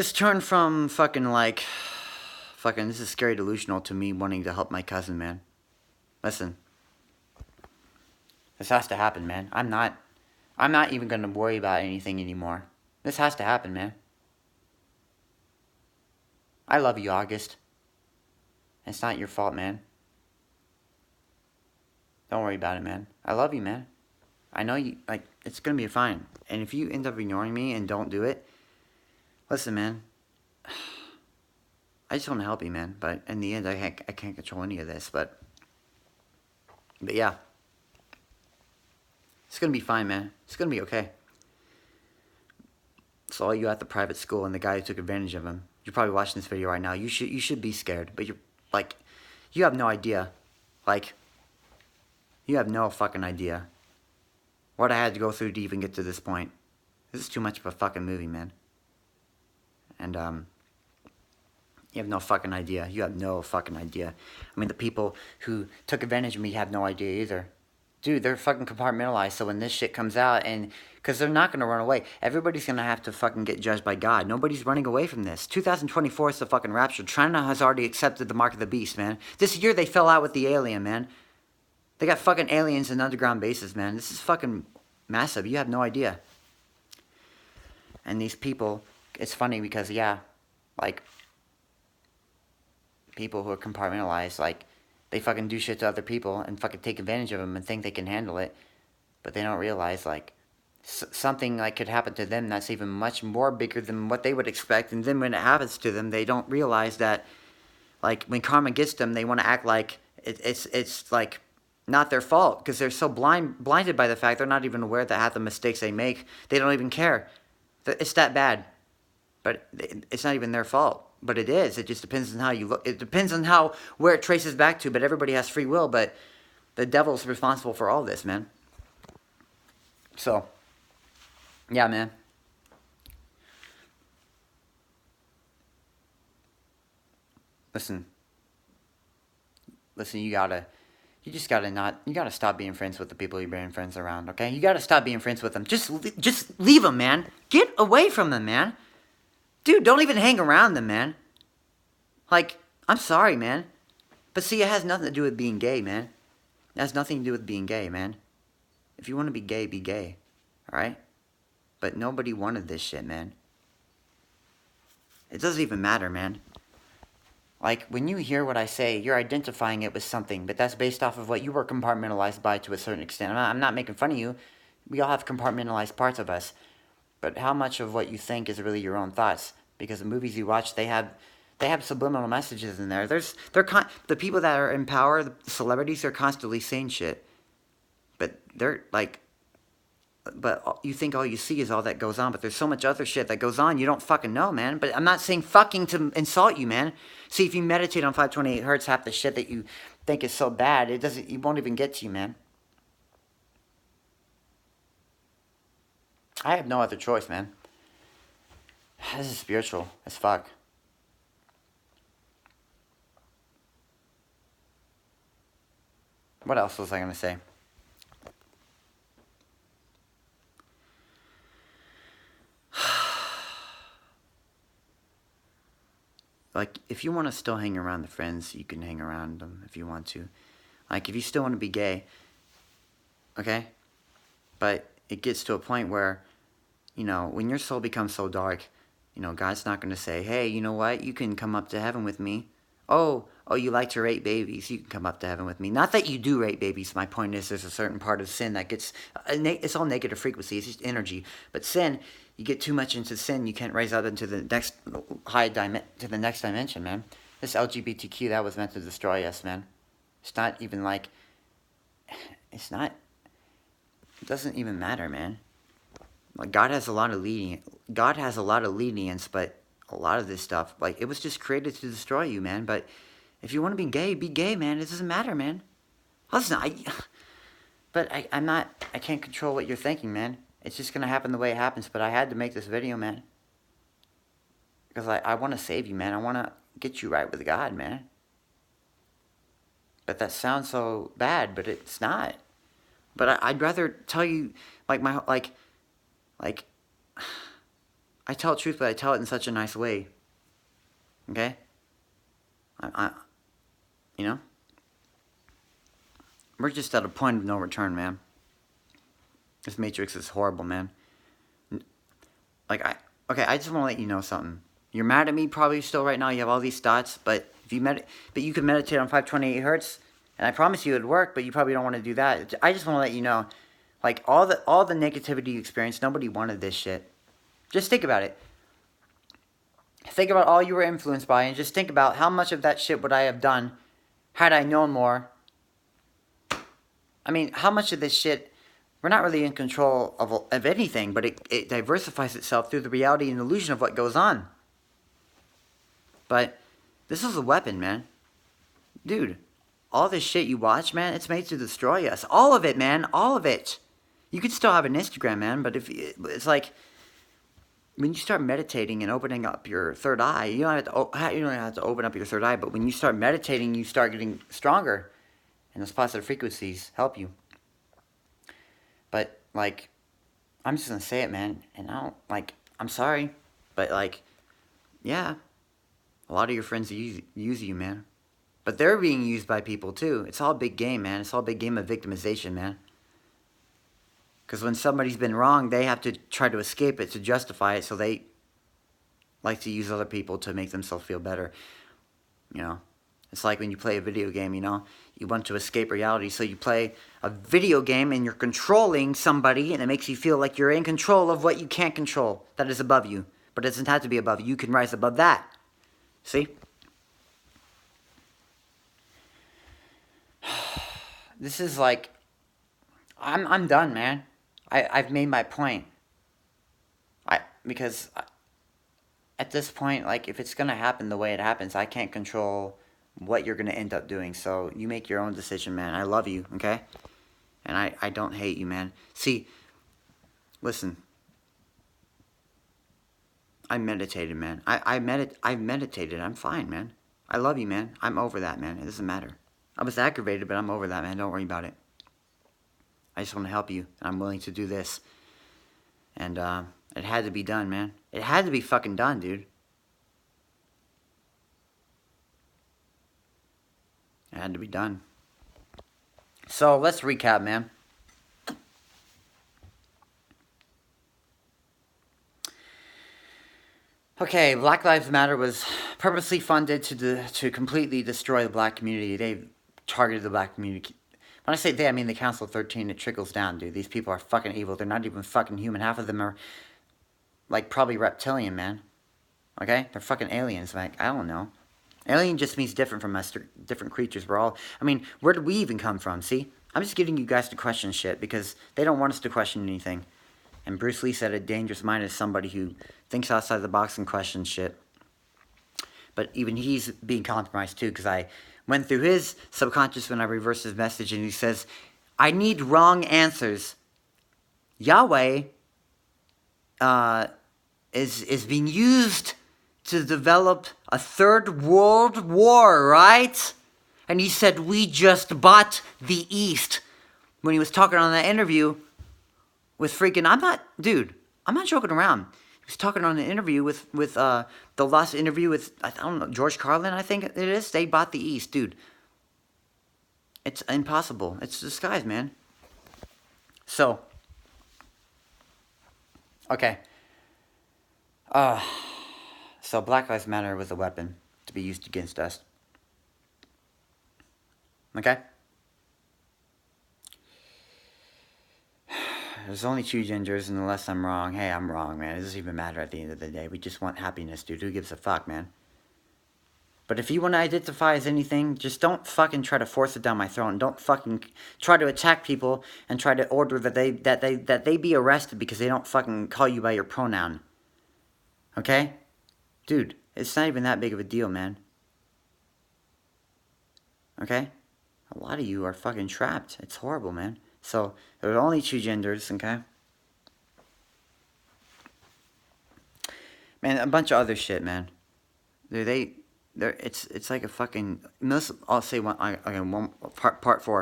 This turned from fucking like, fucking, this is scary delusional to me wanting to help my cousin, man. Listen. This has to happen, man. I'm not even gonna worry about anything anymore. This has to happen, man. I love you, August. It's not your fault, man. Don't worry about it, man. I love you, man. I know you, like, it's gonna be fine. And if you end up ignoring me and don't do it, listen, man. I just want to help you, man. But in the end, I can't control any of this. But yeah. It's gonna be fine, man. It's gonna be okay. So all you at the private school and the guy who took advantage of him, you're probably watching this video right now. You should be scared, but you're like, you have no idea, like, you have no fucking idea what I had to go through to even get to this point. This is too much of a fucking movie, man. And you have no fucking idea. You have no fucking idea. I mean, the people who took advantage of me have no idea either. Dude, they're fucking compartmentalized, so when this shit comes out, and because they're not going to run away. Everybody's going to have to fucking get judged by God. Nobody's running away from this. 2024 is the fucking rapture. China has already accepted the mark of the beast, man. This year they fell out with the alien, man. They got fucking aliens in underground bases, man. This is fucking massive. You have no idea. And these people, it's funny because, yeah, like, people who are compartmentalized, like, they fucking do shit to other people and fucking take advantage of them and think they can handle it. But they don't realize, like, something, like, could happen to them that's even much more bigger than what they would expect. And then when it happens to them, they don't realize that, like, when karma gets them, they want to act like it's like, not their fault. Because they're so blinded by the fact they're not even aware that half the mistakes they make, they don't even care. It's that bad. But it's not even their fault. But it is. It just depends on how you look. It depends on where it traces back to. But everybody has free will. But the devil's responsible for all this, man. So, yeah, man. Listen, you gotta stop being friends with the people you're being friends around, okay? You gotta stop being friends with them. Just leave them, man. Get away from them, man. Dude, don't even hang around them, man. Like, I'm sorry, man. But see, it has nothing to do with being gay, man. It has nothing to do with being gay, man. If you want to be gay, alright? But nobody wanted this shit, man. It doesn't even matter, man. Like, when you hear what I say, you're identifying it with something, but that's based off of what you were compartmentalized by to a certain extent. I'm not making fun of you. We all have compartmentalized parts of us. But how much of what you think is really your own thoughts? Because the movies you watch, they have subliminal messages in there. The people that are in power, the celebrities, they're constantly saying shit. But they're like, but you think all you see is all that goes on, but there's so much other shit that goes on you don't fucking know, man. But I'm not saying fucking to insult you, man. See, if you meditate on 528 hertz, half the shit that you think is so bad, it won't even get to you, man. I have no other choice, man. This is spiritual as fuck. What else was I gonna say? Like, if you want to still hang around the friends, you can hang around them if you want to. Like, if you still want to be gay, okay? But it gets to a point where, you know, when your soul becomes so dark, you know, God's not going to say, hey, you know what? You can come up to heaven with me. Oh, you like to rape babies. You can come up to heaven with me. Not that you do rape babies. My point is there's a certain part of sin that gets, it's all negative frequency. It's just energy. But sin, you get too much into sin, you can't rise out into the next to the next dimension, man. This LGBTQ, that was meant to destroy us, man. It's not even like, it doesn't even matter, man. Like, God has a lot of lenience, but a lot of this stuff, like, it was just created to destroy you, man. But if you want to be gay, man. It doesn't matter, man. Listen, I can't control what you're thinking, man. It's just going to happen the way it happens, but I had to make this video, man. Because I want to save you, man. I want to get you right with God, man. But that sounds so bad, but it's not. But I'd rather tell you, like, I tell the truth, but I tell it in such a nice way. Okay? You know? We're just at a point of no return, man. This Matrix is horrible, man. Like, I just want to let you know something. You're mad at me probably still right now. You have all these thoughts, but if you but you could meditate on 528 hertz, and I promise you it'd work, but you probably don't want to do that. I just want to let you know, like, all the negativity you experienced, nobody wanted this shit. Just think about it. Think about all you were influenced by, and just think about how much of that shit would I have done had I known more. I mean, how much of this shit, we're not really in control of anything, but it diversifies itself through the reality and illusion of what goes on. But this is a weapon, man. Dude, all this shit you watch, man, it's made to destroy us. All of it, man, all of it. You could still have an Instagram, man, but it's like, when you start meditating and opening up your third eye, you don't have to open up your third eye, but when you start meditating, you start getting stronger, and those positive frequencies help you. But, like, I'm just gonna say it, man, and I'm sorry, but, like, yeah, a lot of your friends use you, man, but they're being used by people, too. It's all a big game, man. It's all a big game of victimization, man. Because when somebody's been wrong, they have to try to escape it, to justify it, so they like to use other people to make themselves feel better. You know? It's like when you play a video game, you know? You want to escape reality, so you play a video game and you're controlling somebody, and it makes you feel like you're in control of what you can't control, that is above you. But it doesn't have to be above you. You can rise above that. See? This is like... I'm done, man. I've made my point. Because at this point, like, if it's gonna happen the way it happens, I can't control what you're gonna end up doing. So you make your own decision, man. I love you, okay? And I don't hate you, man. See, listen. I meditated, man. I meditated. I'm fine, man. I love you, man. I'm over that, man. It doesn't matter. I was aggravated, but I'm over that, man. Don't worry about it. I just want to help you, and I'm willing to do this. And, it had to be done, man. It had to be fucking done, dude. It had to be done. So, let's recap, man. Okay, Black Lives Matter was purposely funded to completely destroy the black community. They targeted the black community. When I say they, I mean the Council of 13. It trickles down, dude. These people are fucking evil. They're not even fucking human. Half of them are, like, probably reptilian, man. Okay? They're fucking aliens. Like, I don't know. Alien just means different from us. Different creatures. We're all... I mean, where did we even come from? See? I'm just getting you guys to question shit because they don't want us to question anything. And Bruce Lee said a dangerous mind is somebody who thinks outside the box and questions shit. But even he's being compromised too, because I went through his subconscious when I reversed his message, and he says, I need wrong answers. Yahweh is being used to develop a third world war, right? And he said, we just bought the East. When he was talking on that interview with freaking, I'm not joking around. He was talking on an interview with the last interview with, I don't know, George Carlin, I think it is. They bought the East, dude. It's impossible. It's a disguise, man. So, okay. So Black Lives Matter was a weapon to be used against us. Okay? There's only two genders, and unless I'm wrong, hey, I'm wrong, man. It doesn't even matter at the end of the day. We just want happiness, dude. Who gives a fuck, man? But if you want to identify as anything, just don't fucking try to force it down my throat, and don't fucking try to attack people and try to order that they be arrested because they don't fucking call you by your pronoun. Okay? Dude, it's not even that big of a deal, man. Okay? A lot of you are fucking trapped. It's horrible, man. So, there are only two genders, okay? Man, a bunch of other shit, man. It's like a fucking... I'll say one part 4.